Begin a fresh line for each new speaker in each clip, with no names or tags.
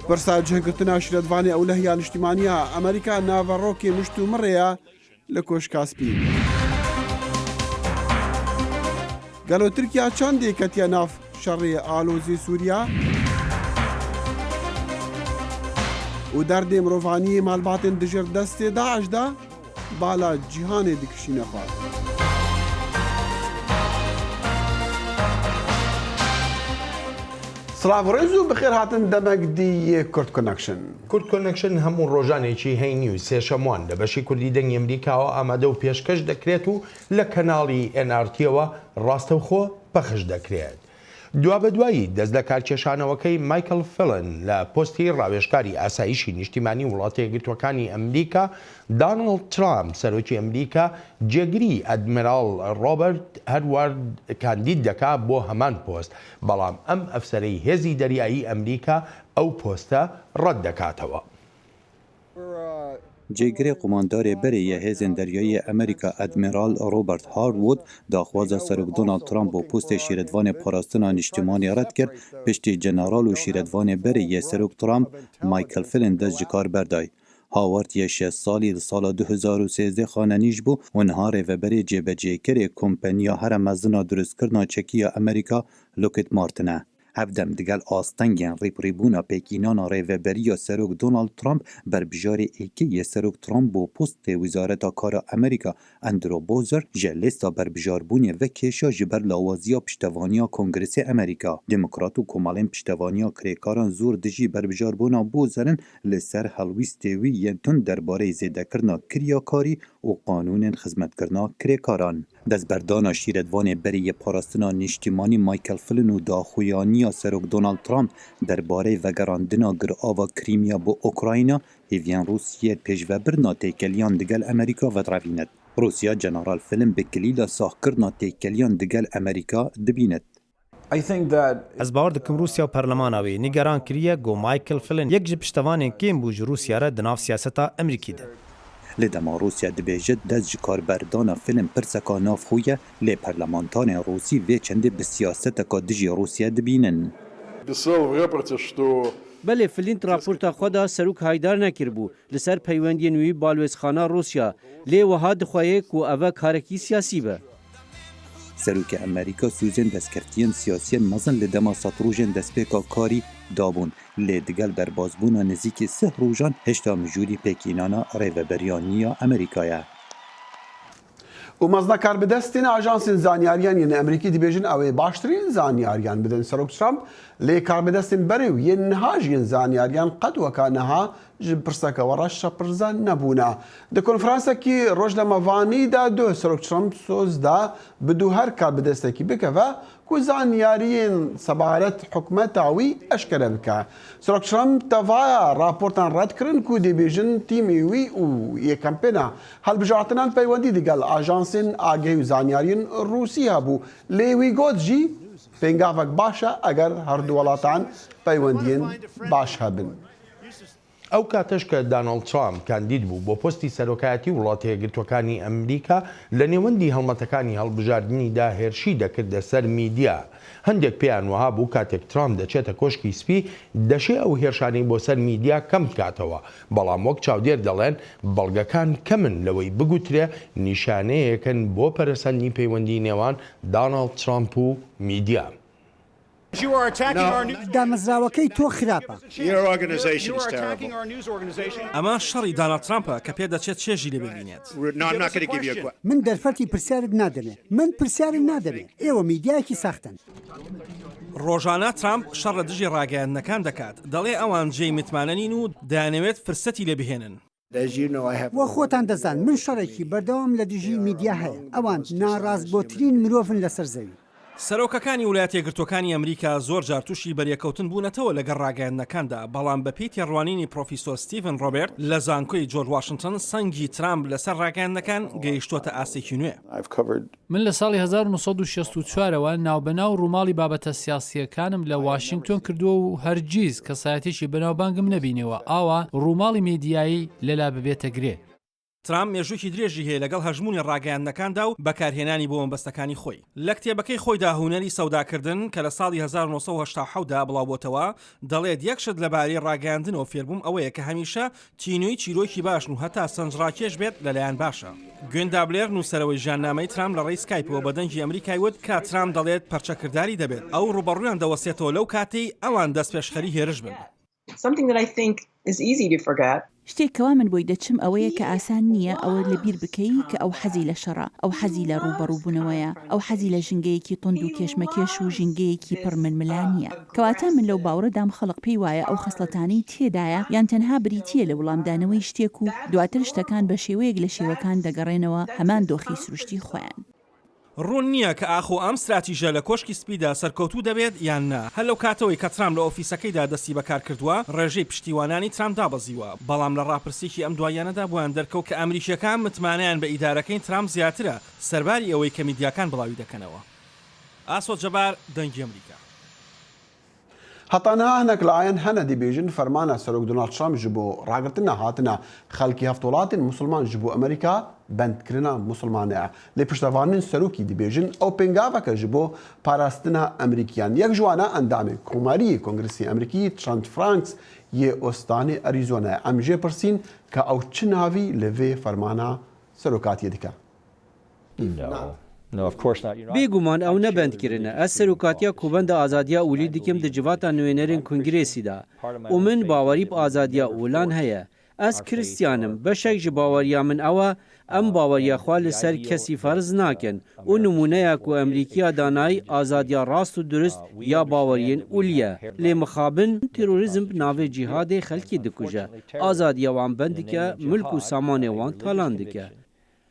بەرسا جێگرتنا شرەتوانی ئەولەهیا نیشتیمانیە ئەمریکا ناڤەڕۆکی مشت و مڕەیە لە کۆشکاسپی. گەلۆ تورکیا چەندێ کەتیە ناف شەڕێ ئالۆزی سووریا و دەردێ مرۆڤانی مالباتên dijîr destê Daeş da bala cîhanê dikişîne xwar. سلااو ڕێز و بخێر هاتن دەمەک دیە کورد کۆنەکشن.
کورد کۆنەکشن هەموو ڕۆژانێکی هەینی و سێشەموان لە بەشی کوردی دەنگی ئەمریکاوە ئامادە و پێشکەش دەکرێت و لە کەناڵی NRTەوە ڕاستەوخۆ پەخش دەکرێت. دوا بە دوایی دەست لە کارکێشانەوەکەی مایکل فلن لە پۆستی ڕاوێژکاری ئاسایشی نیشتیمانی وڵاتە یەکگرتووەکانی ئەمریکا دانڵد ترامپ سەرۆکی ئەمریکا جێگری ئەدمیراڵ ڕۆبرت هەروارد کاندید دەکات بۆ هەمان پۆست، بەڵام ئەم ئەفسەرەی هێزی دەریایی ئەمریکا ئەو پۆستە ڕەت دەکاتەوە.
جێگرێ قوماندارê berê hêzên deryayî Amerîka Admiral Robert Harwood daxwaza Serok Donald Trump bo postê şîretvanê parastina niştimanî red kir piştî General û şîretvanê berê Serok Trump Michael Flynn dest ji kar berday. Haward yê 6 salî li sala 2013 xanenî ji bû û niha rêveberê cêbecêkirê kompaniya here mezina durustkirina çekiya Amerîka Lockheed Martin e. Hevdem digel astengên rêprêbûna pêkînana rêveberiya Serok Donald Trump berbijarê êkiyê Serok Trump bo postê Wîzareta Kara Amerîka Andrew Bowser ji lêsta berbijarbûnê ve kêşa ji ber lawaziya piştevaniya Kongresê Amerîka. Demokrat û komalên piştevaniya kirêkaran zor dijî berbijarbûna Bowser'in li ser helwîstê wî yên tund derbarê zêdekirina kiryakarî û qanûnên xizmetkirina kirêkaran. Destberdana şîretvanê berê parastina niştimanî Michael Flynn û daxuyaniya Serok Donald Trump derbarê vegerandina girava Krîmiya bo Ukrayna hêviyan Rûsyayê pêşvebirina têkeliyan digel Amerîka vedrevînet. Rûsya General Flynn bi kilîda saxkirina têkeliyan digel Amerîka dibînet.
Ez bawer dikim Rûsya û Perlemana wê nîgeran kiriye got Michael Flynn yek ji piştevanên kêm bû ji Rûsya re di nav siyaseta Amerîkî de.
Li dema Rûsya dibêje dest ji karberdana Flynn pirseka navxwe ye lê perlemantanên Rûsî vê çendê bi siyaseteka dijî Rûsya dibînin.
Belê Flynn raporta xwe da serok haydar nekiribû li ser peywendiyên wî balwêzxana Rûsya lê wiha dixwaye ku ev karekî siyasî be.
Serokê Amerîka sûzên destskirtiyên siyasiyên mezin li dema sed rojên destpêka karî dabûn lê digel derbasbûna nizîkî sih rojan heşta mijûrî pêkînana rêveberiya Amerîka ye.
û mezna karbidestên ajansên zanyariyan yên Amerîkî dibêjin ew ê baştirîn zanyariyan bidin Serok Trump lê karbidestên berê û yên niha jiyên zanyariyan qet weka niha ji pirseka we re şepirza nebûne. Di konferansekî rojnamevanî de du Serok Trump soz da bi dû her karbidestekî bikeve ku zanyariyên sebaret hikûmeta wî eşkere bike. Serok Trump tevaya raportan red kirin ku dibêjin tîmê wî û yê kampêna helbijartinan peywendî digel ajansên agihî û zanyariyên Rûsî hebû lê wî got jî pêngavek baş e eger her du welatan peywendiyên baş hebin.
ئەو کاتەش کە دانڵد ترامپ کاندید بوو بۆ پۆستی سەرۆکایەتی وڵاتە یەکگرتووەکانی ئەمریکا لە نێوەندی هەڵمەتەکانی هەڵبژاردننیدا هێرشی دەکردە سەر میدیا. هەندێک پێیان وها بوو کاتێک ترامپ دەچێتە کۆشکی سپی دەشێ ئەو هێرشانەی بۆ سەر میدیا کەم بکاتەوە، بەڵام وەک چاودێر دەڵێن بەڵگەکان کەمن لەوەی بگوترێ نیشانەیەکن بۆ پەرەسەندنی پەیوەندی نێوان دانڵد ترامپ و میدیا.
دامەزراوەکەی تۆ خراپە.
ئەمە شەڕی دانڵد ترامپە کە پێ دەچێت چێژی لێ ببینێت.
من دەرفەتی پرسیارت نادەمێ. من پرسیارت نادەمێ. ئێوە میدیایەکی ساختن.
ڕۆژانە ترامپ شەڕ لە دژی ڕاگەیاندنەکان دەکات. دەڵێ ئەوان جێی متمانە نین و دەیانەوێت فرسەتی لێ بهێنن.
وە خۆتان دەزان من شەڕێکی بەردەوام لە دژی میدیا هەیە. ئەوان ناڕازبۆترین مرۆڤن لەسەر زەوی.
سەرۆکەکانی ویلایەتە یەکگرتووەکانی ئەمریکا زۆر جار تووشی بەریەکەوتن بوونەتەوە لەگەڵ ڕاگەیاندنەکاندا، بەڵام بەپێی تێڕوانینی پرۆفیسۆر ستیڤن ڕۆبێرت لە زانکۆی جۆرج واشنگتن سەنگی ترامپ لەسەر ڕاگەیاندنەکان گەیشتووەتە ئاسێکی نوێ.
من لە ساڵی 1964ەوە ناوبەناو ڕووماڵی بابەتە سیاسیەکانم لە واشنگتن کردووە و هەرگیز کەسایەتێکی بەناوبانگم نەبینەوە ئاوا ڕووماڵی میدیایی لەلا ببێتە گرێ.
ترامپ مێژووکی درێژی هەیە لەگەڵ هەژمونی ڕاگەیاندنەکاندا و بەکارهێنانی بۆ مەبەستەکانی خۆی. لە کتێبەکەی خۆیدا هونەری سەوداکردن کە لە ساڵی 1970دا بڵاوبۆتەوە دەڵێت یەکشت لەبارەی ڕاگەیاندن و فێربووم ئەوەیە کە هەمیشە تینووی چیرۆکی باشن و هەتا سەنجڕاکێش بێت لەلایەن باشە. گوێندا بلێر نووسەرەوەی ژیاننامەی ترامپ لە ڕێی سکایپەوە بەدەنگی ئەمریکای وت کە ترامپ دەڵێت پەرچەکرداری دەبێت ئەو ڕوبەڕوویان دەوەسێتەوە لەو کاتەی ئەوان دەست پێشخەری هێرش بن.
شتێکەوە من بۆی دەچم ئەوەیە کە ئاسان نییە ئەوە لە بیر بکەی کە ئەو حەزی لە شەڕە، ئەو حەزی لە ڕوبەڕووبوونەوەیە، ئەو حەزی لە ژنگەیەکی تۆند و کێشمەکێش و ژنگەیەکی پڕململان نییە. کەواتە من لەو باوەڕەدام خەڵق پێی وایە ئەو خەسڵەتانەی تێدایە یان تەنها بریتیە لە وەڵامدانەوەی شتێک و دواتر شتەکان بە شێوەیەک لە شێوەکان دەگەڕێنەوە هەمان دۆخی سروشتی خۆیان.
ڕوون نییە کە ئاخۆ ئەم استراتیژە لە کۆشکی سپیدا سەرکەوتوو دەبێت یان نا. هەر لەو کاتەوەی کە ترامپ لە ئۆفیسەکەیدا دەستی بەکار کردووە ڕێژەی پشتیوانانی ترامپ دابەزیوە، بەڵام لە ڕاپرسێکی ئەم دوایانەدا بۆیان دەرکەوت کە ئەمریکیەکان متمانیان بە ئیدارەکەی ترامپ زیاترە سەرباری ئەوەی کە میدیاکان بڵاوی دەکەنەوە. ئاسۆ جەبار، دەنگی ئەمریکا.
هەتانەها هەنێک لایەن هەنە دیبێژن فەرمانە سەرۆک دۆناڵد ترامپ ji بۆ ڕاگرتنە هاتنە خەڵکی هەفت وڵاتین موسڵمان ji بۆ ئەمریکا بەندکردنا موسڵمانەیە. لێ پشتەوانین سەرۆکی دیبێژن ئەو پێنگاوەکە ji بۆ پاراستنە ئەمریکیان. یەک جوانە ئەندامێک کۆماری کۆنگرسی ئەمریکی ترانت فرانکس یê ئۆستانی ئەریزۆنایە. ئەم jê پرسین کە ئەو چ ناوی لە vê فەرمانە سەرۆکاتیە دکە.
بێگومان ئەو نەبندکردنە ئەس سەرۆکاتیا کوبەندە ئازادیا ئولی دیکەم دەجڤاتە نوێنەرین کنگرێسیدا و من باوەری بە ئازادیا ئولان هەیە. ئەس کریستیانم بەشێک ji باوەریە من ئەوە ئەم باوەریەخوا لەسەر کەسی فەرز ناکەن و نمونەیەک و ئەمریکیا دانای ئازادیا ڕاست و درست یا باوەریên ئولیە لێ مخابن تیرۆریزم ناوێ جیهادê خەلکی dikuje ئازادیا wan bend dike milk û samanê wan talan dike.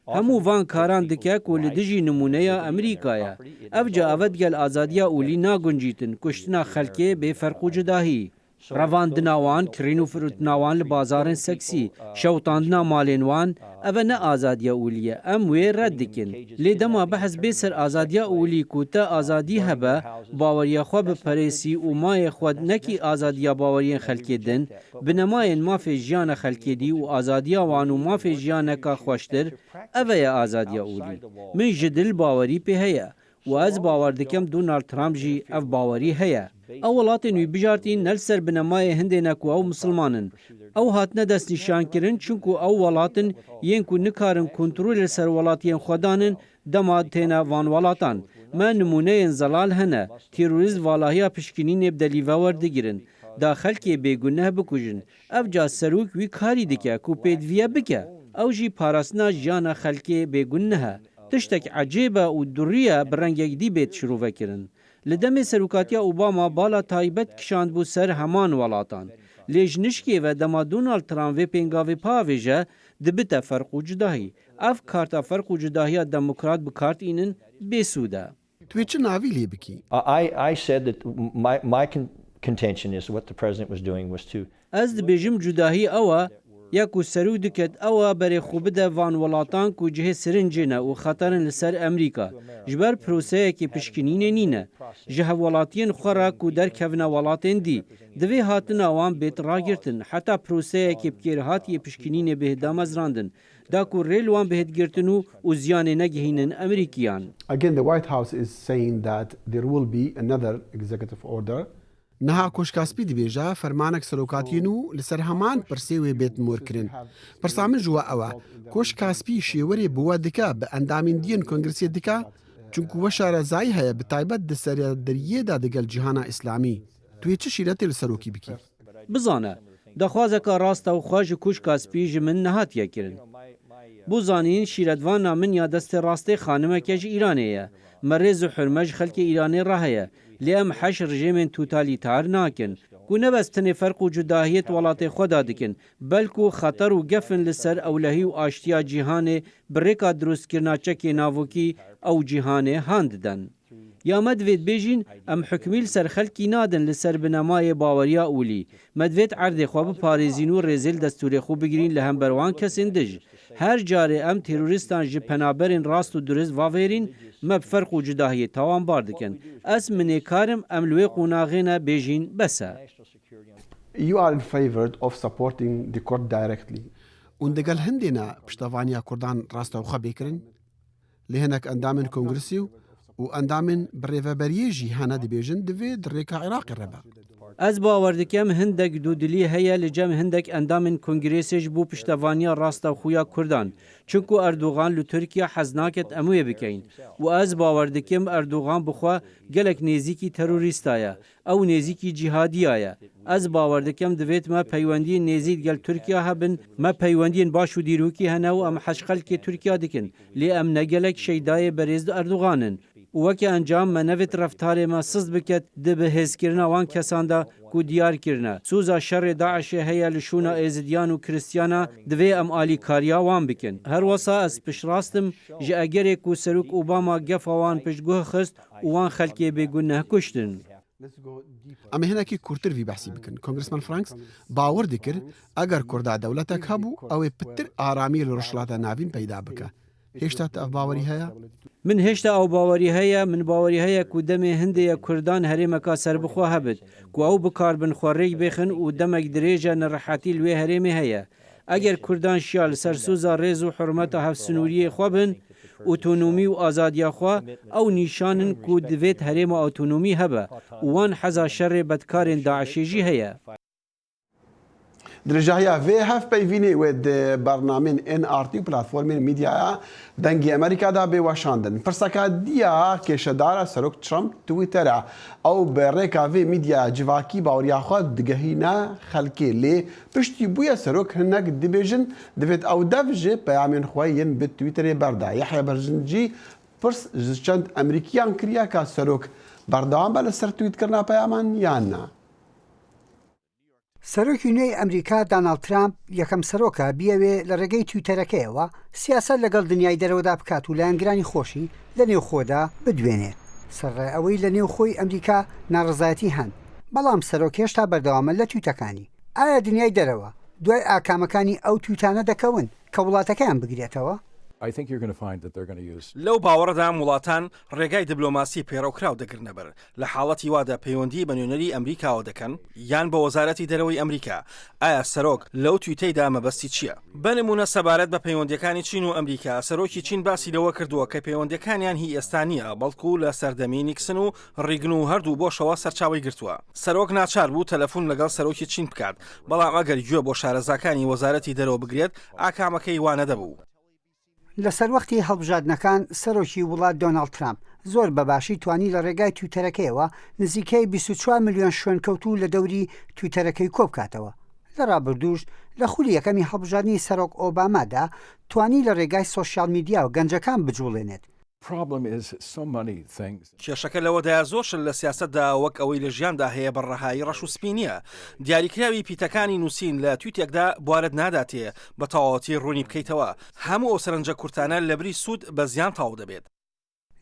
هەموو van karan dike ku li dijî numuneya Emerîkaya. Ev ca evet gel azadiya ûlî naguncîtin kuştina xelkê bê ferq û cudahî. Revandina wan, kirîn û firûtina wan li bazarên seksî, şewtandina malên wan, ev ne azadiya ûlî ye. Em wê red dikin. Lê dema behs bê ser azadiya ûlî ku te azadî hebe, baweriya xwe bi perêsî û mayê xwe nekî azadiya baweriyên xelkê din, bi nemayên mafê jiyana xelkê dî û azadiya wan û mafê jiyaneka xweştir, ev ye azadiya ûlî. Min ji dil bawerî pê heye. و ez bawer dikim Donald Trump jî ev bawerî heye. Ew welatên wî bijartîn nel ser bi nemayê hindê ne ku ew musilmanin. Ew hatine destnîşankirin çunku ew welatin yên ku nikarin kontrolê ser welatiyên xwe danin dema têne van welatan. Me nimuneyên zelal hene, terorîst valahiya pişkinînê bi delîve werdigirin. Da xelkê bêguneh bikujin. Ev ca serok wî karî dike ku pêdiviye bike. Ew jî parastina jiyana xelkê bêgun nehe. Tiştek ecêbe û duriye bi rengek dî bêt şîrovekirin. Li demê serokatiya Obama bala taybet kişand bû ser heman welatan. Lê ji nişkê ve dema Donald Trump vê pêngavê pavêje dibite ferq û cudahî. Ev karta ferq û cudahiya demokrat bi kartînin bêsûd e.
Tu ê çi navî lê bikî?
I said that my contention is what the president was doing was to
Ez dibêjim cudahî ew e ya ku serû diket ew e berê xwe bide van welatan ku cihê sirincê ne û xeterin li ser Emerîka ji ber proseyekê pişkinînê nîne. Ji hevwelatiyên xwe re ku derkevine welatên dî divê hatina wan bêt ragirtin heta proseyekê bikêrhatiyê pişkinînê bêhda mezrandin da ku rêl wan bêhedgirtin û ziyanê negihînin Emerîkiyan.
Again, the White House is saying that there will be another executive order. نها کۆشکاسپی دەبێژە فەرمانێک سەرۆکاتیین و لەسەر هەمان پرسێ وێ بێت مۆرکردن. پرسا من ژوە ئەوە کۆشکاسپی شێوەرێ بووە دکە بە ئەندامین کۆنگرسیە دکە چونکو وە شارەزایی هەیە بتایبەت دەسەرە دەریێدا دەگەل جیهانا ئیسلامی. توێ چ شیرەتێ لە سەرۆکی بکی؟
بزانە دەخوازەکە ڕاستە و خوا ji کۆشکاسپی ji min nehatiyekirin. بۆ زانین شیرەتوانە من یا دەستێ ڕاستەی خانمێکە ji Îranê ye. Me rêz û hurme ji xelkê Îranê re heye. Lê em heş rejimên totalîtar nakin. Ku nebes tenê ferq û cudahiyet welatê xwe da dikin, belku xeter û gefin li ser ewlehî û aştiya cîhanê bi rêka drostkirina çekê navokî ew cîhanê hand didin. Ya me divêt bêjin em hikmî li ser xelkî nadin li ser binemayê baweriya ûlî. Me divêt erdê xwe biparêzîn û rêzêl destûrê xwe bigirîn li hember wan kesên dij. Her carê em terorîstan ji penaberên rast û durist vavêrîn me bi ferq û cudahiyê tawan bar dikin. Ez minêkarim em li wê qonaxê ne bêjin bes e.
You are in favor of supporting the court directly. وندەگەل هەندێنە پشتەوانیا کوردان ڕاستەوخە بێکردن لێ هەنێک ئەندامن کۆنگرسی و ئەندامن بڕێڤەبەریێژی هەنە دەبێژن دەوێت درێکە عێراقی ڕێبە.
Ez bawer dikim hindek dûdilî heye li cem hindek endamên kongrêsê ji bo piştevaniya rastexûya Kurdan. Çunku Erdogan li Tirkiye hez naket em wê bikeyin. û ez bawer dikim Erdogan bixwe gelek nêzîkî terorîsta ye. Ew nêzîkî cîhadiya ye. Ez bawer dikim divêt me peywendiyên nêzî gel Tirkiye hebin, me peywendiyên baş û dîrokî hene û em heşxelkê Tirkiye dikin. Lê em ne gelek şeydayê berêz di Erdoganin. û wekî encam me nevêt reftarê me siz biket di bihêzkirina wan kesan de ku diyar kirine. Sûza şerê Daişê heye li şûna êzidiyan û Kristiyana divê em alîkariya wan bikin. Her wesa ez piştrastim ji egerê ku Serok Obama gefa wan piştguh xist û wan xelkê bêguneh kuştin.
ئەمە هێنێکی کورتتر وی بەسی بکەن. کۆنگرسمان فرانکس باوەڕ دەکرد ئەگەر کووردا دەوڵەتێک هەبوو ئەوێ پتر ئارامی لە ڕۆژهەڵاتە ناوین پەیدا بکە. هێشتا ئەو باوەری هەیە؟
من هێشتا ئەو باوەری هەیە من باوەری هەیە ku demê hindêya Kurdan herêmeka serbixwe hebit ku ew bikarbin xwarêk bêxin û demek dirêja nerahetî li wê herêmê heye. Eger Kurdan şiya li ser sûza rêz û hurmeta hevsinûriyê xwe bin, otonomî û azadiya xwe ew nîşanin ku divêt herêma otonomî hebe û wan heza şerê bedkarên Daişê jî heye.
درجاهیا وی هف پیوینی و د برنامه NRT پلتفرمین میدیا دنگی امریکا دا به واشاندن پرسکا دیا کشدار سرک ترامپ تویتر او برکا وی میدیا جواکی باوریا خود دگهینا خلکی لی پشتی بویا سرک هنگ دیبیژن دوید او دفجه پیامین خوین به تویتر بردا یحیی برزنجی پرس چند امریکیان کریا که سرک بردام بل سر تویت کرنا پیامان یا نه
سەرۆکی نوێی ئەمریکا داناڵد ترامپ یەکەم سەرۆکە بیەوێ لە ڕێگەی تویتەرەکەیەوە سیاسەت لەگەڵ دنیای دەرەوەدا بکات و لایەنگرانی خۆشی لە نێو خۆدا بدوێنێت. سەرڕای ئەوەی لە نێو خۆی ئەمریکا ناڕزایەتی هەن، بەڵام سەرۆک هێشتا بەردەوامە لە تویتەکانی. ئایا دنیای دەرەوە دوای ئاکامەکانی ئەو تویتانە دەکەون کە وڵاتەکەیان بگرێتەوە؟
لەو باوەڕدام وڵاتان ڕێگای دیبلۆماسی پێڕەوکراو دەگرنە بەر لە حاڵەتی وادا پەیوەندی بە نوێنەری ئەمریکاوە دەکەن یان بە وەزارەتی دەرەوەی ئەمریکا. ئایا سەرۆک لەو تویتەیدا مەبەستی چییە؟ بنمونە سەبارەت بە پەیوەندیەکانی چین و ئەمریکا سەرۆکی چین باسی لەوە کردووە کە پەیوەندیەکانیان هی ئێستانیە بەڵکو لە سەردەمی نیکسن و ڕیگن و هەردوو بۆشەوە سەرچاوی گرتووە. سەرۆک ناچار بوو تەلەفۆن لەگەڵ سەرۆکی چین بکات، بەڵام ئەگەر گوێ بۆ شارەزاکانی وەزارەتی دەرەوە بگرێت ئاکامەکەی وانە دەبوو.
لەسەر وەختی هەڵبژاردنەکان سەرۆکی وڵات دۆناڵد ترامپ زۆر بەباشی توانی لە ڕێگای تویتەرەکەیەوە نزیکەی 24 میلیۆن شوێنکەوتوو لە دەوری تویتەرەکەی کۆبکاتەوە. لە ڕابردووش لە خولی یەکەمی هەڵبژاردننی سەرۆک ئۆبامادا توانی لە ڕێگای سۆشیال میدیا و گەنجەکان بجوڵێنێت.
کێشەکە لەوەدایە زۆرشن لە سیاستدا وەک ئەوەی لە ژیاندا هەیە بەڕەهایی ڕەش و سپینیە. دیاریکراوی پیتەکانی نووسین لە تویتێکدا بوارد ناداتێ بە تەواوەتی ڕوونی بکەیتەوە. هەموو ئەو سەرنجە کورتانە لەبری سوود بە زیان تاو دەبێت.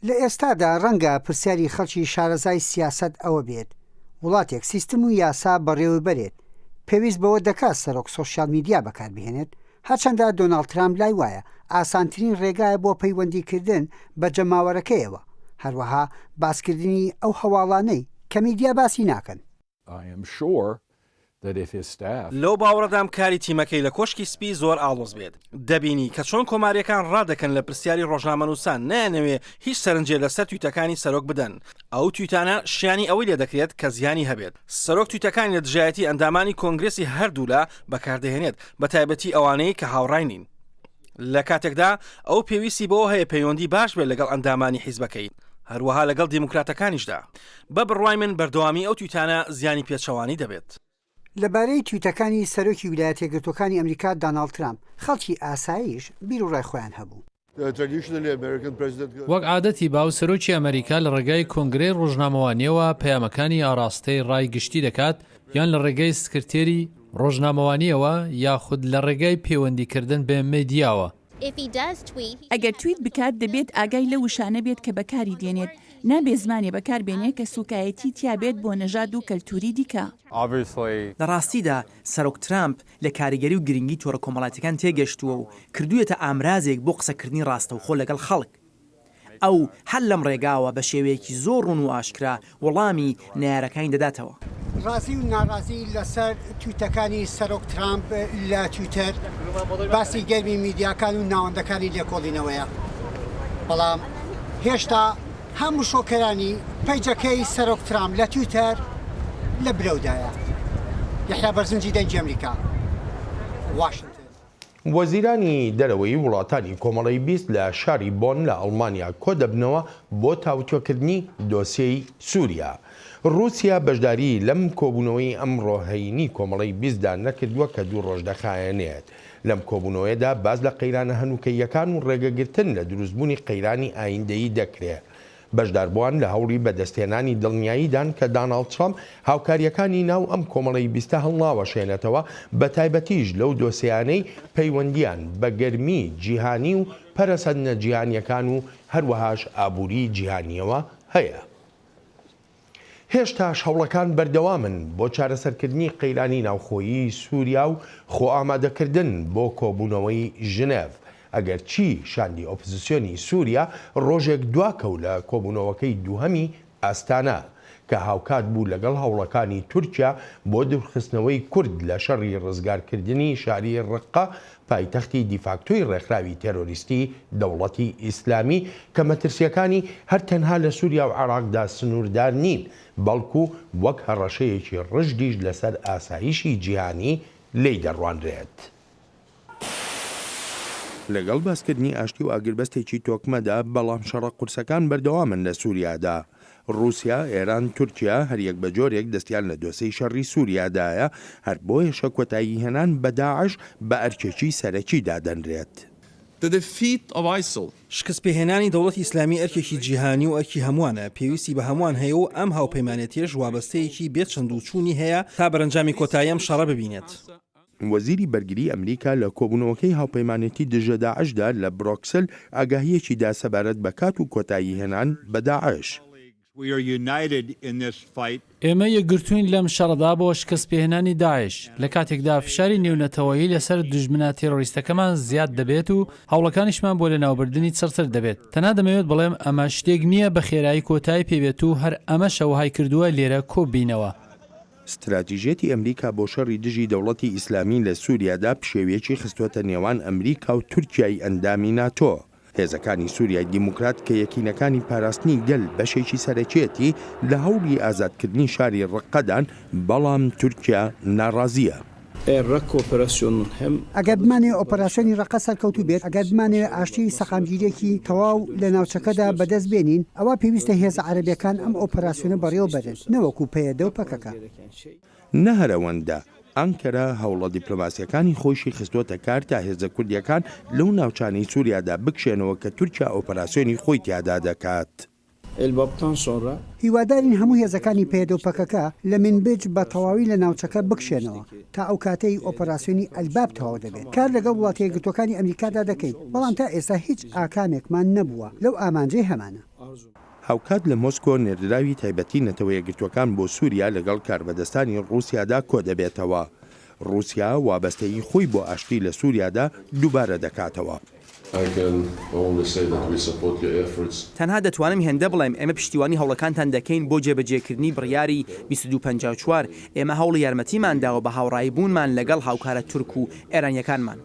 لە ئێستادا ڕەنگە پرسیاری خەڵکی شارەزای سیاست ئەوە بێت وڵاتێک سیستم و یاسا بەڕێوەبەرێت پێویست بەوە دەکات سەرۆک سۆشیال میدیا بەکاربهێنێت، هەرچەندە دۆناڵد ترامپ لای وایە ئاسانترین ڕێگایە بۆ پەیوەندیکردن بە جەماوەرەکەیەوە، هەروەها باسکردنی ئەو هەواڵانەی کە میدیا باسی ناکەن.
لەو باوەڕدام کاری تیمەکەی لە کۆشکی سپی زۆر ئاڵۆز بێت. دەبینی کە چۆن کۆماریەکان ڕادەکەن لە پرسیاری ڕۆژنامەنووسان نانەوێ هیچ سەرنجێ لەسەر تویتەکانی سەرۆک بدەن. ئەو تویتانە شیانی ئەوەی لێ دەکرێت کە زیانی هەبێت. سەرۆک تویتەکانی لە دژایەتی ئەندامانی کۆنگرێسی هەردوولا بەکاردەهێنێت بە تایبەتی ئەوانەی کە هاوڕای نین. لە کاتێکدا ئەو پێویستی بەوە هەیە پەیوەندی باش بێت لەگەڵ ئەندامانی حیزبەکەی، هەروەها لەگەڵ دیموکراتەکانیشدا. بە بڕوای من بەردەوامی ئەو تویتانە زیانی پێچەوانی دەبێت.
لەبارەی تویتەکانی سەرۆکی ویلایەتە یەکگرتووەکانی ئەمریکا داناڵد ترامپ خەڵکی ئاساییش بیر و ڕای خۆیان هەبوو.
وەک عادەتی باو سەرۆکی ئەمریکا لە ڕێگای کۆنگرەی ڕۆژنامەوانیەوە پەیامەکانی ئاراستەی ڕای گشتی دەکات یان لە ڕێگای سکرتێری ڕۆژنامەوانیەوە یاخود لە ڕێگای پەیوەندیکردن بە میدیاوە.
ئەگەر تویت بکات دەبێت ئاگای لە وشانە بێت کە بەکاری دێنێت، نابێ زمانی بەکاربێنێت کە سوکایەتی تیابێت بۆ نەژاد و کەلتوری دیکە.
لە ڕاستیدا سەرۆک ترامپ لە کاریگەری و گرنگی تۆڕە کۆمەڵاتەکان تێگەشتووە و کردوویەتە ئامرازێک بۆ قسەکردنی ڕاستەوخۆ لەگەڵ خەڵک. ئەو هەر لەم ڕێگاوە بە شێوەیەکی زۆر ڕوون و ئاشکرا وەڵامی نارەکانی دەداتەوە.
ڕازی و ناڕازی لەسەر تویتەکانی سەرۆک ترامپ لە تویتەر باسی گەرمی میدیاکان و ناوەندەکانی لێکۆڵینەوەیە، بەڵام هێشتا هەموو شۆکەرانی پەیجەکەی سەرۆک ترامپ لە تویتەر لە برەودایە. یحیا بەرزنجی دەنگی ئەمریکا، واشنگتن.
وەزیرانی دەرەوەی وڵاتانی کۆمەڵی 20 لە شاری بۆن لە ئەڵمانیا کۆ دەبنەوە بۆ تاوتوێکردنی دۆسیەی سووریا. رووسیا بەشداری لەم کۆبوونەوەی ئەمڕۆ هەینی کۆمەڵی 20دا نەکردووە کە 2 ڕۆژ دەخایەنێت. لەم کۆبوونەوەیەدا باز لە قەیرانە هەنووکەیەکان و ڕێگەگرتن لە دروستبوونی قەیرانی ئایندەیی دەکرێت. بەشداربووان لە هەوڵی بەدەستێنانی دڵنیاییدان کە داناڵد ترامپ هاوکاریەکانی ناو ئەم کۆمەڵی 20 هەڵناوەشێنێتەوە، بە تایبەتیش لەو دۆسیانەی پەیوەندیان بە گەرمی جیهانی و پەرەسەندنە جیهانیەکان و هەروەهاش ئابووری جیهانیەوە هەیە. هێشتاش هەوڵەکان بەردەوامن بۆ چارەسەرکردنی قەیرانی ناوخۆیی سووریا و خۆ ئامادەکردن بۆ کۆبوونەوەی ژنێڤ. ئەگەر چی شاندی ئۆپۆزیسیۆنی سووریا ڕۆژێک دواکەو لە کۆبوونەوەکەی دووهەمی ئاستانە کە هاوکات بوو لەگەڵ هەوڵەکانی تورکیا بۆ دوورخستنەوەی کورد لە شەڕی ڕزگارکردنی شاری ڕقە، پایتەختی دیفاکتۆی ڕێکخراوی تێرۆریستی دەوڵەتی ئیسلامی کە مەترسیەکانی هەر تەنها لە سووریا و عێراقدا سنووردار نین، بەڵکو وەک هەڕەشەیەکی ڕژدیش لەسەر ئاسایشی جیهانی لی دەڕوانرێت. لەگەڵ باسکردنی ئاشتی و ئاگربەستێکی تۆکمەدا، بەڵام شەڕە قورسەکان بەردەوامن لە سووریادا. رووسیا، ئێران، تورکیا هەریەک بە جۆرێک دەستیان لە دۆسەی شەڕی سووریادایە، هەر بۆ هێشە کۆتایی هێنان بە داعش بە ئەرکێکی سەرەکی دادەنرێت.
شکست پێهێنانی دەوڵەتی ئیسلامی ئەرکێکی جیهانی و ئەرکی هەمووانە، پێویستی بە هەمووان هەیە و ئەم هاوپەیمانێتیش وابەستەیەکی بێت چەند و چوونی هەیە تا بەرەنجامی کۆتاییەم شەڕە ببینێت.
وەزیری بەرگری ئەمریکا لە کۆبوونەوەکەی هاوپەیمانێتی دژە داعشدا لە بڕۆکسل ئاگاهیەکی دا سەبارەت بە کات و کۆتایی هێنان بە داعش.
ئێمە یەکگرتوین لەم شەڕدا بۆ شکست پێهێنانی داعش. لە کاتێکدا فشاری نێونەتەوەیی لەسەر دژمنە تێرۆریستەکەمان زیاد دەبێت و هەوڵەکانیشمان بۆ لەناوبردننی چرچر دەبێت. تەنها دەمەوێت بڵێم ئەمە شتێک نییە بە خێرایی کۆتایی پێبێت و هەر ئەمە شەوهای کردووە لێرە کۆبینەوە.
استراتیژێتی ئەمریکا بۆ شەڕی دژی دەوڵەتی ئیسلامی لە سووریادا پشێویەکی خستوەتە نێوان ئەمریکا و تورکیای ئەندامی ناتۆ. هێزەکانی سووریای دیموکرات کە یەکینەکانی پاراستنی گەل بەشێکی سەرەکێتی لە هەوڵی ئازادکردنی شاری ڕقەدان، بەڵام تورکیا ناڕازیە.
ئەگەر بمانێ ئۆپەراسیۆنی ڕقە سەرکەوتوو بێت، ئەگەر بمانێ ئاشتی سەقامگیرێکی تەواو لە ناوچەکەدا بەدەست بێنین، ئەوە پێویستە هێزە عەرەبیەکان ئەم ئۆپەراسیۆنە بەڕێوە بەرن، نەوەکو پەیەدە و پەکەکە.
نە هەرەوەندە ئەنکەرە هەوڵە دیپلۆماسیەکانی خۆشی خستوەتە کار تا هێزە کوردیەکان لەو ناوچانەی سووریادا بکشێنەوە کە تورکیا ئۆپەراسیۆنی خۆی تیادا دەکات.
هیوادارین هەموو هێزەکانی پەیەدە و پەکەکە لە منبج بە تەواوی لە ناوچەکە بکشێنەوە تا ئەو کاتەی ئۆپەراسیۆنی ئەلباب تەواو دەبێت. کار لەگەڵ وڵاتە یەکگرتووەکانی ئەمریکادا دەکەیت، بەڵام تا ئێستا هیچ ئاکامێکمان نەبووە لەو ئامانجەی هەمانە.
هاوکات لە مۆسکۆ نێردراوی تایبەتی نەتەوە یەکگرتووەکان بۆ سووریا لەگەڵ کاربەدەستانی رووسیادا کۆ دەبێتەوە. رووسیا وابەستەیی خۆی بۆ ئاشتی لە سووریادا دووبارە دەکاتەوە.
تەنها دەتوانم هێندە بڵێم ئێمە پشتیوانی هەوڵەکانتان دەکەین بۆ جێبەجێکردنی بڕیاری 2254. ئێمە هەوڵ یارمەتیمانداوە بە هاوڕایی بوونمان لەگەڵ هاوکارە تورک و ئێرانیەکانمان.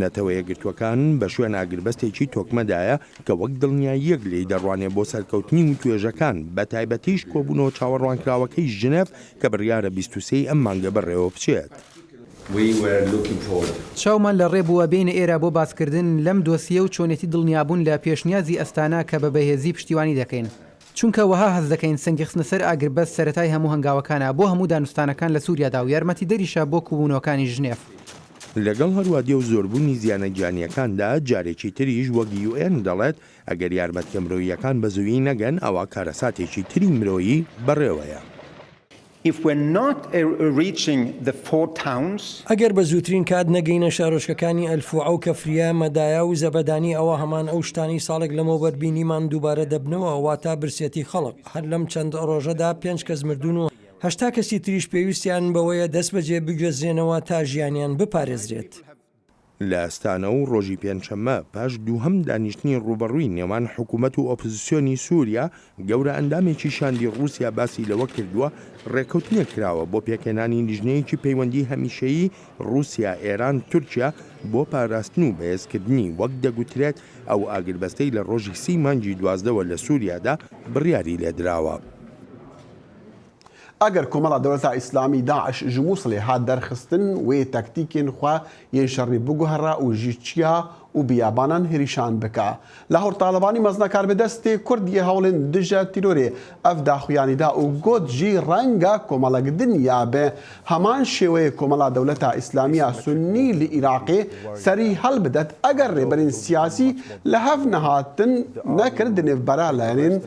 نەتەوە یەکگرتووەکان بە شوێن ئاگربەستێکی تۆکمەدایە کە وەک دڵنیاییەک لێی دەڕوانێت بۆ سەرکەوتنی و توێژەکان، بە تایبەتیش کۆبوونەوە چاوەڕوانکراوەکەی ژنێڤ کە بڕیارە 23 ئەم مانگە بەڕێوە بچێت.
چاومان لە ڕێبووە بینە ئێرە بۆ باسکردن لەم دۆسیە و چۆنێتی دڵنیابوون لە پێشنیازی ئەستانە کە بە بەهێزی پشتیوانی دەکەین، چونکە وەها هەز دەکەین سەنگی خستنە سەر ئاگربەست سەرەتای هەموو هەنگاوەکانە بۆ هەموو دانوستانەکان لە سووریادا و یارمەتی دەریشە بۆ کوبوونەوەکانی ژنێڤ.
لەگەڵ هەروادی و زۆربوونی زیانە گیانیەکاندا جارێکی تریش وەک UN دەڵێت ئەگەر یارمەتیە مرۆییەکان بە زووی نەگەن، ئەوە کارەساتێکی تری مرۆیی بەڕێوەیە.
ئەگەر بە زووترین کات نەگەینە شارۆچکەکانی ئەلفوعە و کەفریە، مەدایا و زەبەدانی، ئەوە هەمان ئەو شتانی ساڵێک لەمەوبەر بینیمان دووبارە دەبنەوە، واتە برسێتی خەڵک. هەر لەم چەند ڕۆژەدا 5 کەس مردوون و 80 کەسی تریش پێویستیان بەوەیە دەست بەجێ بگوێزرێنەوە تا ژیانیان بپارێزرێت.
لە ئەستانە و ڕۆژی پێنجشەممە پاش دووهەم دانیشتنی ڕوبەڕووی نێوان حکوومەت و ئۆپۆزیسیۆنی سووریا گەورە ئەندامێکی شاندی رووسیا باسی لەوە کردووە ڕێکەوتنێک کراوە بۆ پێکێنانی لیژنەیەکی پەیوەندی هەمیشەیی رووسیا ئێران تورکیا بۆ پاراستن و بەهێزکردنی وەک دەگوترێت ئەو ئاگربەستەی لە ڕۆژی 30 مانگی 12 لە سووریادا بڕیاری لێدراوە.
ئەگەر کۆمەڵە دەوڵەتە ئیسلامی داعش ji Mosulê hat derxistin wê tektîkên xwe yên şerrî biguhere û ji çiya û biyabanan herîşan bike. Lahor Talibanî mezna karbidestê Kurd yê hewlên dije tîrorê ev daxuyanî da û got jî renga komelekdin ya be heman şêweyê komela dewleta İslamiya Sunnî li Iraqê serî helbidet eger rêberên siyasî li hev nehatin nekir di nêvbera leherên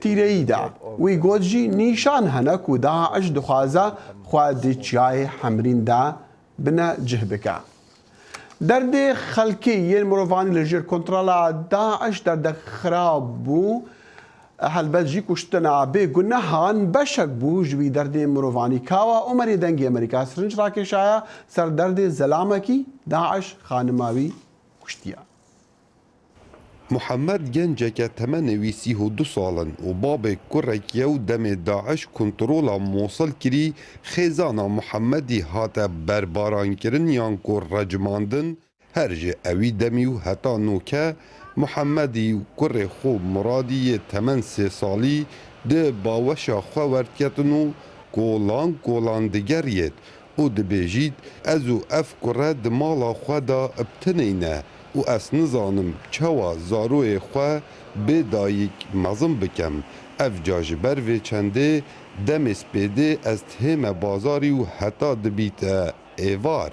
tîreyî de. Wî got jî nîşan hene ku Daesh dixwaze xwe di çiyayê hemrîn de bine cih bike. Derdê xelkê yên mirovanî li jêr kontrola Daesh derdexirab bû helbet jî kuştina bêgunehan beşek bû ji wî derdê mirovanî kawa Umerê dengê Amerîka sirinc rakêşaya ser derdê zelamekî Daesh xanima wî kuştiye.
محەممەد گەنجێکە تەمەنێوی 32 ساڵن و babê kurekî û demê Daesh kontrola Mosul kirî xêzana Muhammedî hate berbarankirin yan ku recmandin her ji evî demî û heta noke Muhammedî kurê xwe Muradî yê temen 3 salî di baweşa xwe werketin û kolan diger yêt û dibêjît ez û ev kure di mala xwe da ibtinîne û ez nizanim çawa zaroyê xwe bê dayîk mezin bikim. Ev ca ji ber vê çendê demê spêdê ez tihême bazarî û heta dibîte êvar.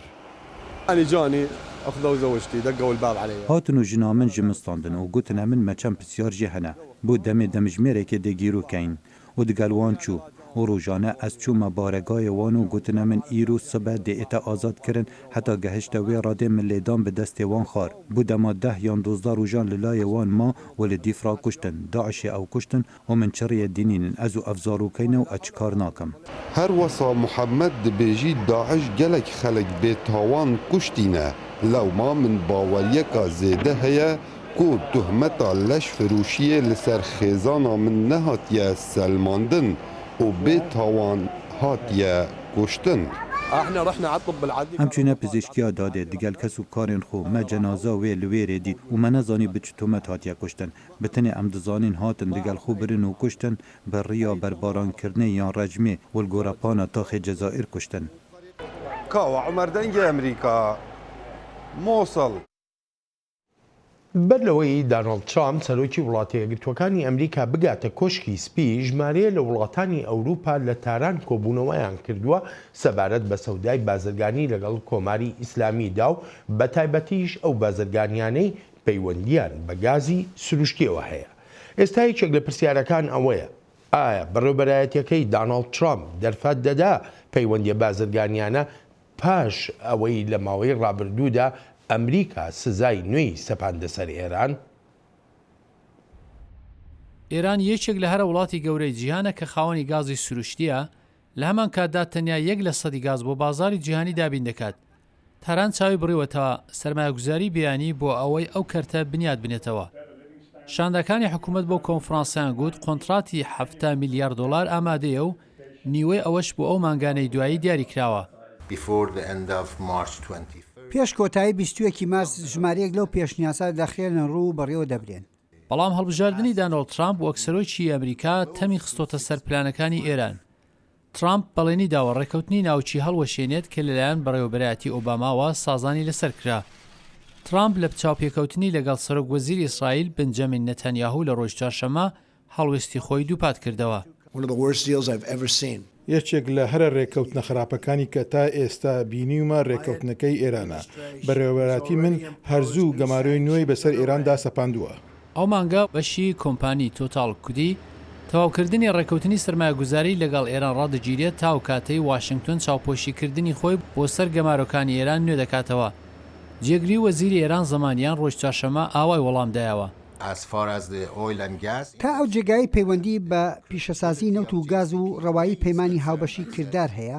هاتن û jina min ji min standin û gotin min meçem pisyar jî hene bû demê demijmêrekê de gîrûkeyin û digel wan çû û rojane ez çûme baregayê wan û gotin min îro sibe dê'ête azad kirin heta gehişte wê radê min lêdan bi destê wan xar bû dema 10 yan 12 rojan li layê wan ma û li dîfra kuştin Daişê ew kuştin û min çiriyê dînînin ez û ev zarokeyne û ez kar nakim.
Her wesa Muhammed dibêjî Daesh gelek xelek bêtawan kuştîne. Lewma min baweriyeka zêde heye ku tuhmeta leş firûşiyê li ser xêzana min nehatiye selmandin û bêtawan hatiye kuştin.
Em çûne pizîşkiya dadê digel kes û karên xwe me cenaza wê li wêrê dît û me nezanî bi çi tohmet hatiye kuştin. Bi tenê em dizanîn hatin digel xwe birin û kuştin bi riya berbarankirinê yan rejmê û li gorepana taxê Cezayir kuştin.
Kawa Umer dengê Amerîka Mosul.
بەر لەوەی داناڵد ترامپ سەرۆکی وڵاتی یەکگرتووەکانی ئەمریکا بگاتە کۆشکی سپی ژمارەیە لە وڵاتانی ئەوروپا لە تاران کۆبوونەوەیان کردووە سەبارەت بە سەودای بازرگانی لەگەڵ کۆماری ئیسلامیدا و بە تایبەتیش ئەو بازرگانیانەی پەیوەندیان بە گازی سروشتیەوە هەیە. ئێستا یەکێک لە پرسیارەکان ئەوەیە ئایا بەڕێوەبەرایەتیەکەی داناڵد ترامپ دەرفەت دەدا پەیوەندیە بازرگانیانە پاش ئەوەی لە ماوەی ڕابردوودا ئەمریکا سزای نوێی سەپاندە سەر ئێران؟
ئێران یەکێک لە هەرە وڵاتی گەورەی جیهانە کە خاوەنی گازی سروشتیە لە هەمان کاتدا تەنیا 1% گاز بۆ بازاری جیهانی دابین دەکات. تاران چاوی بڕیوەتەوە سەرمایه‌گوزاری بەیانی بۆ ئەوەی ئەو کەرتە بنیاد بنێتەوە. شاندەکانی حکوومەت بۆ کۆنفرانسیان گوت کۆنتراتی 7 میلیارد دلار ئامادەیە و نیوەی ئەوەش بۆ ئەو مانگانەی دوایی دیاری کراوە.
پێش کۆتایی 21 مارس ژمارەیەک لەو پێشنیاسا دەخێنن ڕوو بەڕێوە دەبرێن.
بەڵام هەڵبژاردننی داناڵد ترامپ وەک سەرۆکی ئەمریکا تەمی خستۆتە سەر پلانەکانی ئێران. ترامپ بەڵێنی داوە ڕێکەوتنی ناوچی هەڵوەشێنێت کە لەلایەن بەڕێوەبەرایەتی ئۆباماوە سازانی لەسەر کرا. ترامپ لە چاوپێکەوتنی لەگەڵ سەرۆک وەزیری ئیسرائیل بنجەمین نەتەنیاهو لە ڕۆژ چوارشەممە هەڵوێستی خۆی دووپات کردەوە.
یەکێک لە هەرە ڕێکەوتنە خراپەکانی کە تا ئێستا بینیومە ڕێکەوتنەکەی ئێرانە بەڕێوەبەراتی من هەرزوو گەمارۆی نوێی بەسەر ئێراندا سەپاندووە.
ئەو مانگە بەشی کۆمپانی تۆتال کودی تەواوکردنی ڕێکەوتنی سەرمایه‌گوزاری لەگەڵ ئێران ڕادەگیرێت تا و کاتەی واشنگتن چاوپۆشیکردنی خۆی بۆ سەر گەمارۆکانی ئێران نوێ دەکاتەوە. جێگری وەزیری ئێران زەمانیان ڕۆژ چوارشەممە ئاوای وەڵامدایەوە.
تا ئەو جێگای پەیوەندی بە پیشەسازی نەوت و گاز و ڕەوایی پەیمانی هاوبەشی کردار هەیە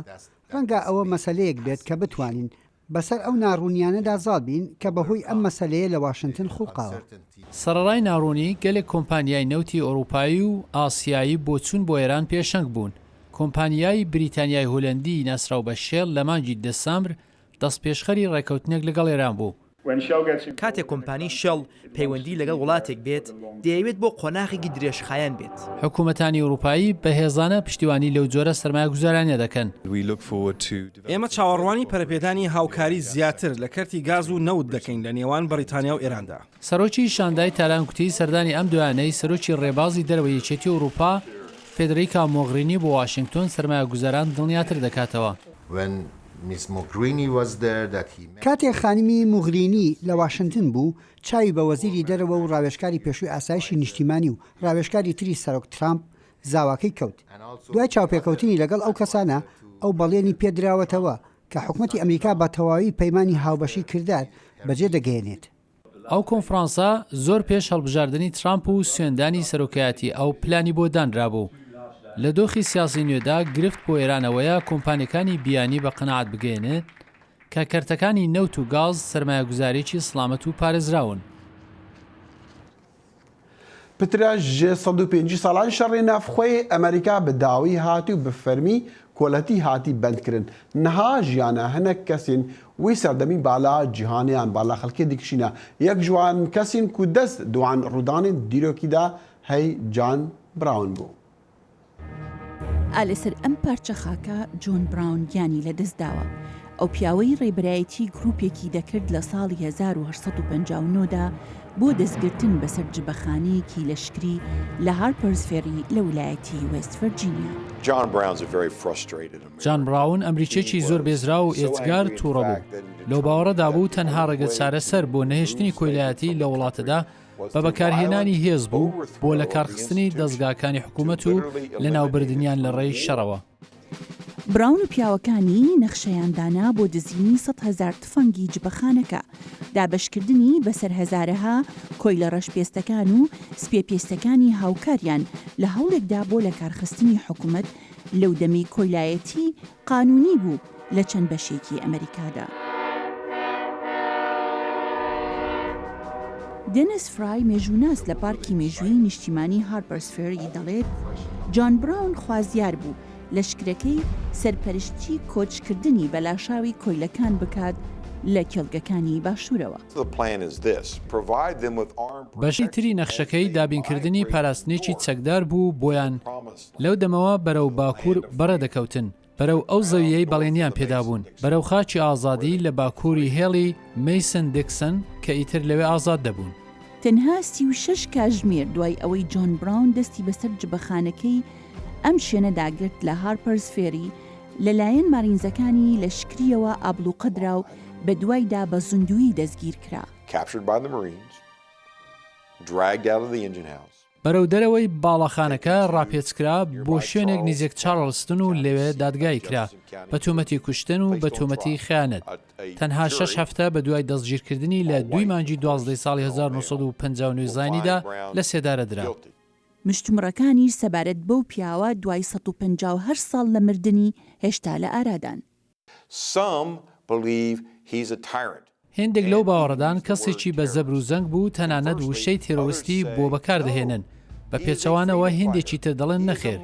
ڕەنگە ئەوە مەسەلەیەک بێت کە بتوانین بەسەر ئەو ناڕوونیانەدا زاڵ بین کە بەهۆی ئەم مەسەلەیە لە واشنگتن خوڵقاوە.
سەرەڕای ناڕوونی گەلێک کۆمپانیای نەوتی ئەوروپایی و ئاسیایی بۆ چوون بۆ ئێران پێشەنگ بوون. کۆمپانیای بریتانیای هۆلەندی ناسراو بە شێڵ لە مانگی دەسەمبر دەست پێشخەری ڕێکەوتنێک لەگەڵ ئێران بوو.
کاتێک کۆمپانی شەڵ پەیوەندی لەگەڵ وڵاتێک بێت دەیەوێت بۆ قۆناغێکی درێژخایەن بێت.
حکوومەتانی ئەوروپایی بەهێزانە پشتیوانی لەو جۆرە سەرمایە گوزارانە دەکەن.
ئێمە چاوەڕوانی پەرەپێدانی هاوکاری زیاتر لە کەرتی گاز و نەوت دەکەین لە نێوان بەریتانیا و ئێراندا.
سەرۆکی شاندای تالانکوتی سەردانی ئەم دوانەی سەرۆکی ڕێبازی دەرەوەی یەکێتی ئەوروپا فێدریکا مۆغرینی بۆ واشنگتۆن سەرمایە گوزاران دڵنیاتر دەکاتەوە.
کاتێک خانمی موغرینی لە واشنگتن بوو چاوی بە وەزیری دەرەوە و ڕاوێژکاری پێشووی ئاسایشی نیشتیمانی و ڕاوێژکاری تری سەرۆک ترامپ زاواکەی کەوت. دوای چاوپێکەوتنی لەگەڵ ئەو کەسانە ئەو بەڵێنی پێدراوەتەوە کە حکوومەتی ئەمریکا بە تەواوی پەیمانی هاوبەشی کردار بەجێ دەگەێنێت.
ئەو کۆنفرانسا زۆر پێش هەڵبژاردننی ترامپ و سوێندانی سەرۆکایەتی ئەو پلانی بۆ دانرابوو. لە دۆخی سیاسی نوێدا گرفت بۆ ئێرانەوەیە کۆمپانیەکانی بیانی بە قەنەعات بگەێنێت کە کەرتەکانی نەوت و گاز سەرمایە گوزارێکی سڵامەت و پارێزراون.
پترا ژێ 105 ساڵان شەڕی نافخۆی ئەمریکا بە داوی هاتی و بە فەرمی کۆلەتی هاتی بەندکردن. نەها ژیانە هەنێک کەسین وی سەردەمی بالا جیهانیان بالا خەڵکی دیکشینە یەک جوان کەسین کو دەست دوان ڕوودانی دیرۆکیدا هەی جان براون بوو.
ئالەسەر ئەم پارچە خاکە جۆن براون گیانی لەدەستداوە. ئەو پیاوەی ڕێبەرایەتی گروپێکی دەکرد لە ساڵی 1859دا بۆ دەستگرتن بەسەر جبەخانەیەکی لەشکری لە هارپەرز فێری لە ویلایەتی وێست ڤەرجینیا.
جان براون ئەمریکێکی زۆر بێزرا و ئێجگار تووڕە بوو. لەو باوەڕەدا بوو تەنها ڕێگە چارەسەر بۆ نەهێشتنی کۆیلایەتی لە وڵاتەدا بە بەکارهێنانی هێز بوو بۆ لە کارخستنی دەستگاکانی حکوومەت و لە ناوبردنیان لە ڕێی شەڕەوە.
براون و پیاوەکانی نەخشەیاندانا بۆ دزینی 100,000 تفەنگی جبەخانەکە، دابەشکردنی بەسەر هەزارەها کۆی لە ڕەشپێستەکان و سپێپێستەکانی هاوکاریان لە هەوڵێکدا بۆ لە کارخستنی حکوومەت لەو دەمی کۆیلایەتی قانونی بوو لە چەند بەشێکی ئەمریکادا. دێنیس فرای مێژووناس لە پارکی مێژووی نیشتیمانی هارپەرز فێری دەڵێت جان براون خوازیار بوو لەشکرەکەی سەرپەرشتی کۆچکردنی بەلاشاوی کۆیلەکان بکات لە کێڵگەکانی باشوورەوە.
بەشی تری نەخشەکەی دابینکردنی پاراستنێکی چەکدار بوو بۆیان لەو دەمەوە بەرەو باکوور بەڕە دەکەوتن. بەرەو ئەو زەویەی بەڵێنیان پێدابوون بەرەو خاچی ئازادی لە باکووری هێڵی میسن دیکسن کە ئیتر لەوێ ئازاد دەبوون.
تەنها 36 کاتژمێر دوای ئەوەی جۆن براون دەستی بەسەر جبەخانەکەی ئەم شوێنەداگرت لە هارپەرز فێری لەلایەن مارینزەکانی لەشکریەوە ئابلوقەدرا و بە دوایدا بە زوندویی دەستگیر کرا.
بەرەو دەرەوەی باڵەخانەکە ڕاپێچکرا بۆ شوێنێک نزیک چارلستن و لەوێ دادگای کرا بە تۆمەتی کوشتن و بە تۆمەتی خیانەت. تەنها 6 هەفتە بە دوای دەستگیرکردنی لە 2 مانگی 12 ساڵی 1959 زانیدا لە سێدارە درا.
مشتومڕەکانی سەبارەت بەو پیاوە دوای 158 ساڵ لە مردنی هێشتا لە ئارادان.
هێندێک لەو باوەڕدان کەسێکی بە زەبر و زەنگ بوو تەنانەت وشەی تێرۆریستی بۆ بەکاردەهێنن بە پێچەوانەوە هێندێکی تر دەڵێن نەخێر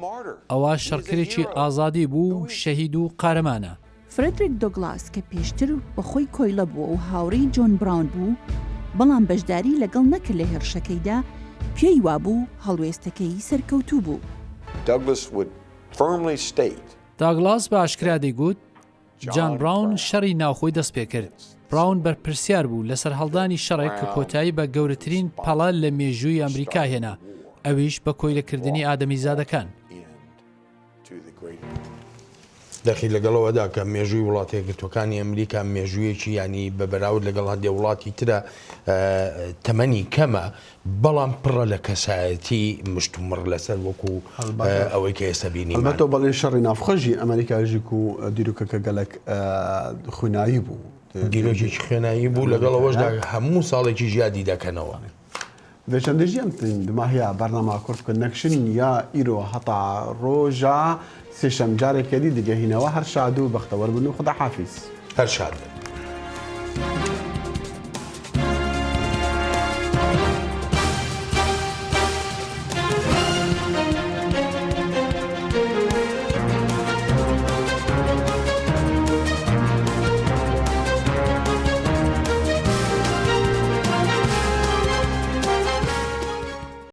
ئەوە شەڕکرێکی ئازادی بوو شەهید و قارەمانە.
فرێدریک دۆگلاس کە پێشتر بەخۆی کۆیلە بووە و هاوڕێی جۆن براون بوو بەڵام بەشداری لەگەڵ نەکرد لە هێرشەکەیدا پێی وابوو هەڵوێستەکەی سەرکەوتوو بوو.
داگلاس بە ئاشکرا دەیگوت جان براون شەڕی ناوخۆی دەست پێ کرد. براون بەرپرسیار بوو لەسەر هەڵدانی شەڕێک کە کۆتایی بە گەورەترین پەڵە لە مێژووی ئەمریکا هێنا ئەویش بە کۆیلەکردنی ئادەمیزادەکان.
دەخی لەگەڵەوەدا کە مێژووی وڵاتێکگرتوەکانی ئەمریکا مێژوویەکی ینی بە بەراورد لەگەڵ هەندێک وڵاتی ترە تەمەنی کەمە بەڵام پڕە لە کەسایەتی مشتومڕ لەسەر وەکو ئەوەی کە ئێستا بینی.
ئەلبەتە بەڵێن شەڕی نافخۆژی ئەمریکاژیک و دیرۆکەکە گەلک خوێنایی بوو.
دیرۆکێکی خوێنایی بوو لەگەڵەوەشدا هەموو ساڵێکی ژیادی دەکەنەوە.
دەچەندەژیان دماهەیە بەرنامە کورتکە نەکشن یا ئیرۆ هەتا ڕۆژە سێشەم جارێکێدی دیگەهینەوە هەر شاد و بەختەوەربوون و خدا حافیز.
هەر شاد.